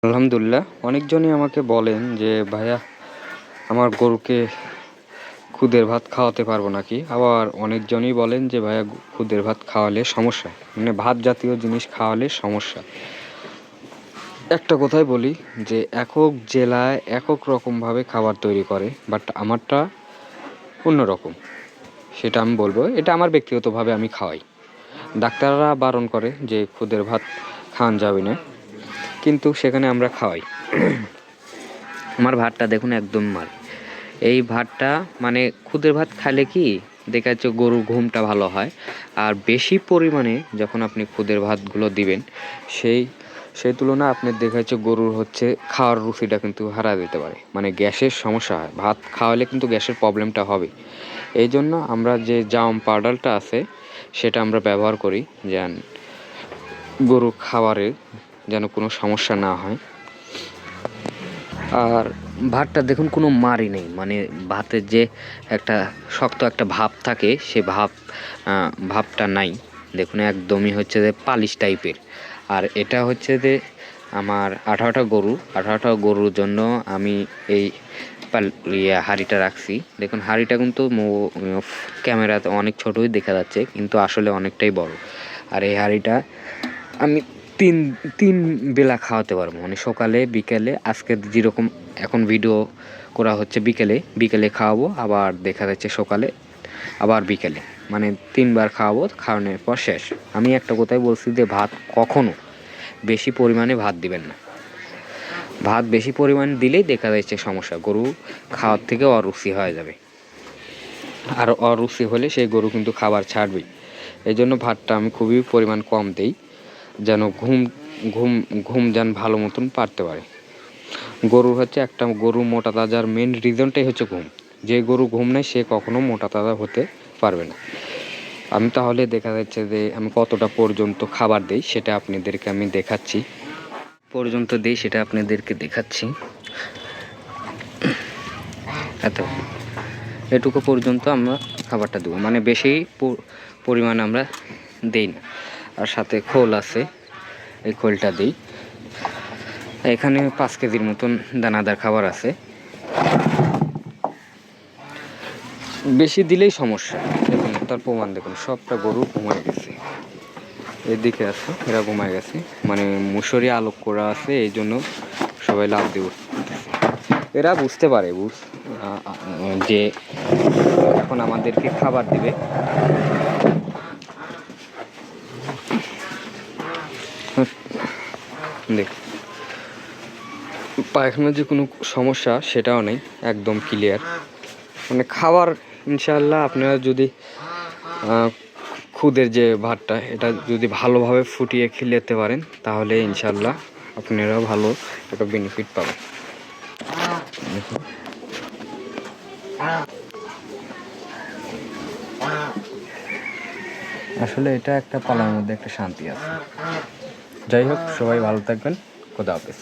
আলহামদুলিল্লাহ। অনেকজনই আমাকে বলেন যে, "ভাইয়া আমার গরুকে খুদের ভাত খাওয়াতে পারবো নাকি?" আবার অনেকজনই বলেন যে, "ভাইয়া খুদের ভাত খাওয়ালে সমস্যা। মানে ভাত জাতীয় জিনিস খাওয়ালে সমস্যা।" একটা কথাই বলি যে, একক জেলায় একক রকমভাবে খাবার তৈরি করে। বাট আমারটা অন্যরকম। সেটা আমি বলবো। এটা আমার ব্যক্তিগতভাবে আমি খাওয়াই। ডাক্তাররা বারণ করে যে, খুদের ভাত খাওয়ান যাবে না। কিন্তু সেখানে আমরা খাওয়াই। আমার ভাতটা দেখুন একদম এই ভাতটা মানে খুদের ভাত খাইলে কি দেখা যাচ্ছে গরুর ঘুমটা ভালো হয়। আর বেশি পরিমাণে যখন আপনি খুদের ভাতগুলো দিবেন সেই সেই তুলনায় আপনার দেখা যাচ্ছে গরুর হচ্ছে খাওয়ার রুচিটা কিন্তু হারায় দিতে পারে। মানে গ্যাসের সমস্যা হয়। ভাত খাওয়ালে কিন্তু গ্যাসের প্রবলেমটা হবে। এই জন্য আমরা যে জাম পাউডারটা আছে সেটা আমরা ব্যবহার করি যেন গরুর খাবারে যেন কোনো সমস্যা না হয়। আর ভাতটা দেখুন কোনো মারই নেই, মানে ভাতের যে একটা শক্ত একটা ভাব থাকে সে ভাবটা নাই। দেখুন একদমই হচ্ছে যে পালিশ টাইপের। আর এটা হচ্ছে যে আমার 18টা গরুর জন্য আমি এই হাঁড়িটা রাখছি। দেখুন হাঁড়িটা কিন্তু ক্যামেরাতে অনেক ছোটই দেখা যাচ্ছে কিন্তু আসলে অনেকটাই বড়। আর এই হাঁড়িটা আমি তিন তিন বেলা খাওয়াতে পারবো, মানে সকালে বিকেলে। আজকে যেরকম এখন ভিডিও করা হচ্ছে বিকেলে খাওয়াবো, আবার দেখা যাচ্ছে সকালে, আবার বিকেলে, মানে 3বার খাওয়াবো। খাওয়ানোর পর শেষ। আমি একটা কথাই বলছি যে ভাত কখনো বেশি পরিমাণে ভাত দিবেন না। ভাত বেশি পরিমাণে দিলেই দেখা যাচ্ছে সমস্যা, গরু খাওয়ার থেকে অরুচি হয়ে যাবে। আর অরুচি হলে সেই গরু কিন্তু খাবার ছাড়বেই। এই জন্য ভাতটা আমি খুবই পরিমাণ কম দিই, যেন ঘুম যেন ভালো মতন পারতে পারে। গরুর হচ্ছে একটা গরু মোটা তাজার মেন রিজনটাই হচ্ছে ঘুম। যে গরু ঘুম নেই সে কখনো মোটা তাজা হতে পারবে না। আমি তাহলে দেখা যাচ্ছে যে আমি কতটা পর্যন্ত খাবার দেই সেটা আপনাদেরকে আমি দেখাচ্ছি। এটুকু পর্যন্ত আমরা খাবারটা দেবো, মানে বেশি পরিমাণে আমরা দিই না। আর সাথে খোল আছে, এই খোলটা দিই। এখানে 5 কেজির মতন দানাদার খাবার আছে। বেশি দিলেই সমস্যা। দেখুন তার প্রমাণ দেখুন, সবটা গরু ঘুমায় গেছে। এদিকে আছে, এরা ঘুমায় গেছে, মানে মুসুরি আলোক করা আছে, এই জন্য সবাই লাফ দিয়ে উঠতেছে। এরা বুঝতে পারে যে এখন আমাদেরকে খাবার দিবে। দেখ, পায়খানার যে কোনো সমস্যা সেটাও নেই, একদম ক্লিয়ার। মানে খাবার ইনশাআল্লাহ আপনারা যদি খুদের যে ভাতটা এটা যদি ভালোভাবে ফুটিয়ে খেতে পারেন তাহলে ইনশাআল্লাহ আপনারা ভালো একটা বেনিফিট পাবেন। আসলে এটা একটা পালার মধ্যে একটা শান্তি আছে। যাই হোক, সবাই ভালো থাকবেন। খোদা হাফেজ।